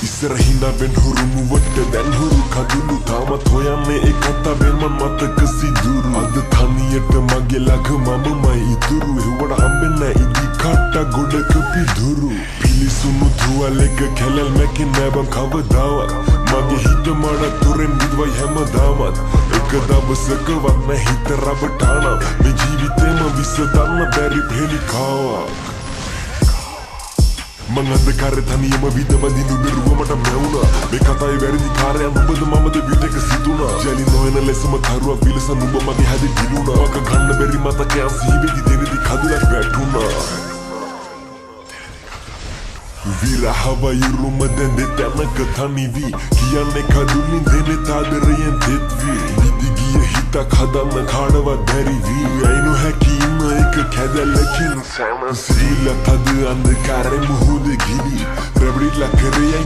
ඉස්සරහිනා වෙන් හුරු මුවට දැන් හුරු කඳුළු තාමත් හොයන්නේ ඒ කතාවෙන් මන් මතක සිදුරු අද තනියට මගේ ළඟ මමමයි ඉතුරු හෙව්වට හම්බෙන්නේ ඉදි කට්ට ගොඩක පිදුරු පිලිසුණු තුවාලෙක කැලල් මැකෙන් නෑබන් කවදාවත් මගේ හිත මඩ තුරෙන් විදවයි හැමදාමත් එක දවසකවත් නැ හිත රබටානම් මේ ජීවිතේම විසඳන්න බැරි පෙලිකාවක් මං අන්ධකාරේ තනියම විදවදිනු බැරුව මට මැවුණා මේ කතාවේ වැරදි කාර්යයන් ඔබද මමද විටක සිතුණා ජලි නොවන ලෙසම කරුවක් විලසන ඔබ මගේ හැදේ දිනුණා මක ගන්න බැරි මතකයන් සිහිවෙදි දෙරදි කඳුලක් වැටුණා විරහවයුරුම දැන් දෙතැනක තනිවී කියන්නේ කඳුලින් දෙනෙ තාදරයෙන් තෙත්වී නිදිගිය හිතක් හදන්න කාඩවත් බැරි වී ඇයි නොහැකි ඉන්න එක කැදැල්ලකින් සෑම සිහිලා තද අන්ධකාරෙ මුහුද ගිලි රැවටිලා කරේ